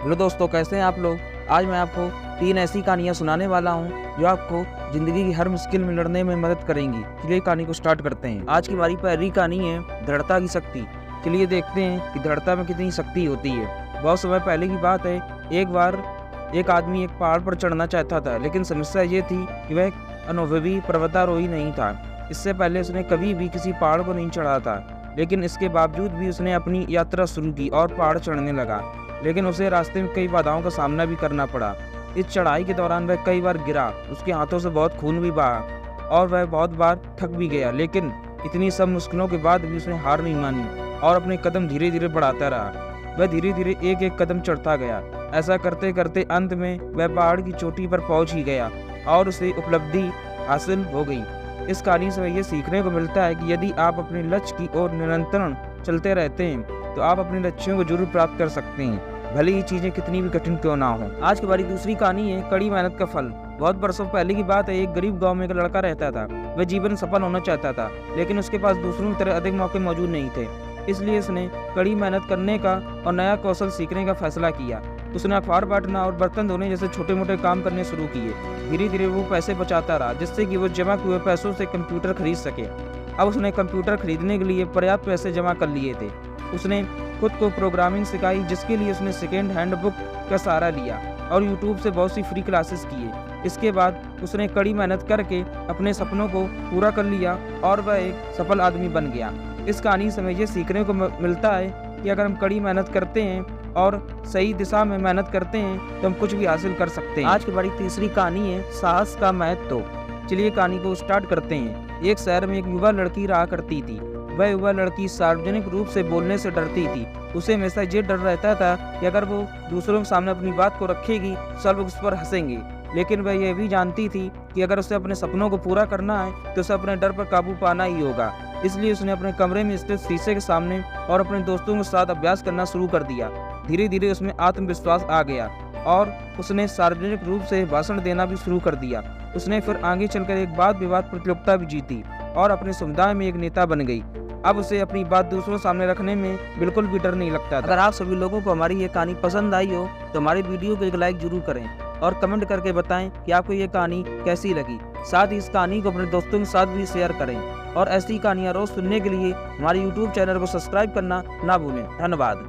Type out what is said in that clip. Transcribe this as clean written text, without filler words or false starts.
Hello दोस्तों, कैसे हैं आप लोग। आज मैं आपको 3 ऐसी कहानियाँ सुनाने वाला हूँ जो आपको ज़िंदगी की हर मुश्किल में लड़ने में मदद करेंगी। चलिए कहानी को स्टार्ट करते हैं। आज की हमारी पहली कहानी है दृढ़ता की शक्ति। चलिए देखते हैं कि दृढ़ता में कितनी शक्ति होती है। बहुत समय पहले की बात है। एक बार एक आदमी एक पहाड़ पर चढ़ना चाहता था, लेकिन समस्या ये थी कि वह अनुभवी पर्वतारोही नहीं था। इससे पहले उसने कभी भी किसी पहाड़ को नहीं चढ़ा था, लेकिन इसके बावजूद भी उसने अपनी यात्रा शुरू की और पहाड़ चढ़ने लगा। लेकिन उसे रास्ते में कई बाधाओं का सामना भी करना पड़ा। इस चढ़ाई के दौरान वह कई बार गिरा, उसके हाथों से बहुत खून भी बहा और वह बहुत बार थक भी गया। लेकिन इतनी सब मुश्किलों के बाद भी उसने हार नहीं मानी और अपने कदम धीरे धीरे बढ़ाता रहा। वह धीरे धीरे एक एक कदम चढ़ता गया। ऐसा करते करते अंत में वह पहाड़ की चोटी पर पहुंच ही गया और उसे उपलब्धि हासिल हो गई। इस कहानी से ये सीखने को मिलता है कि यदि आप अपने लक्ष्य की ओर निरंतर चलते रहते हैं तो आप अपने लक्ष्यों को जरूर प्राप्त कर सकते हैं, भले ही चीजें कितनी भी कठिन क्यों ना हो। आज की हमारी दूसरी कहानी है कड़ी मेहनत का फल। बहुत बरसों पहले की बात है। एक गरीब गांव में एक लड़का रहता था। वह जीवन सफल होना चाहता था, लेकिन उसके पास दूसरों की तरह अधिक मौके मौजूद नहीं थे। इसलिए उसने कड़ी मेहनत करने का और नया कौशल सीखने का फैसला किया। उसने अखबार बांटना और बर्तन धोने जैसे छोटे मोटे काम करने शुरू किए। धीरे धीरे वो पैसे बचाता रहा, जिससे कि वो जमा हुए पैसों से कंप्यूटर खरीद सके। अब उसने कंप्यूटर खरीदने के लिए पर्याप्त पैसे जमा कर लिए थे। उसने खुद को प्रोग्रामिंग सिखाई, जिसके लिए उसने सेकेंड हैंड बुक का सहारा लिया और यूट्यूब से बहुत सी फ्री क्लासेस किए। इसके बाद उसने कड़ी मेहनत करके अपने सपनों को पूरा कर लिया और वह एक सफल आदमी बन गया। इस कहानी से हमें ये सीखने को मिलता है कि अगर हम कड़ी मेहनत करते हैं और सही दिशा में मेहनत करते हैं तो हम कुछ भी हासिल कर सकते हैं। आज की हमारी तीसरी कहानी है साहस का महत्व। चलिए कहानी को स्टार्ट करते हैं। एक शहर में एक युवा लड़की रहा करती थी। वह युवा लड़की सार्वजनिक रूप से बोलने से डरती थी। उसे हमेशा ये डर रहता था कि अगर वो दूसरों के सामने अपनी बात को रखेगी सब लोग उस पर हंसेंगे। लेकिन वह यह भी जानती थी कि अगर उसे अपने सपनों को पूरा करना है तो उसे अपने डर पर काबू पाना ही होगा। इसलिए उसने अपने कमरे में स्थित शीशे के सामने और अपने दोस्तों के साथ अभ्यास करना शुरू कर दिया। धीरे धीरे उसमें आत्मविश्वास आ गया और उसने सार्वजनिक रूप से भाषण देना भी शुरू कर दिया। उसने फिर आगे चलकर एक वाद विवाद प्रतियोगिता भी जीती और अपने समुदाय में एक नेता बन गई। अब उसे अपनी बात दूसरों सामने रखने में बिल्कुल भी डर नहीं लगता था। अगर आप सभी लोगों को हमारी ये कहानी पसंद आई हो तो हमारी वीडियो को एक लाइक जरूर करें और कमेंट करके बताएं कि आपको ये कहानी कैसी लगी। साथ ही इस कहानी को अपने दोस्तों के साथ भी शेयर करें और ऐसी कहानियाँ रोज सुनने के लिए हमारे YouTube चैनल को सब्सक्राइब करना ना भूलें। धन्यवाद।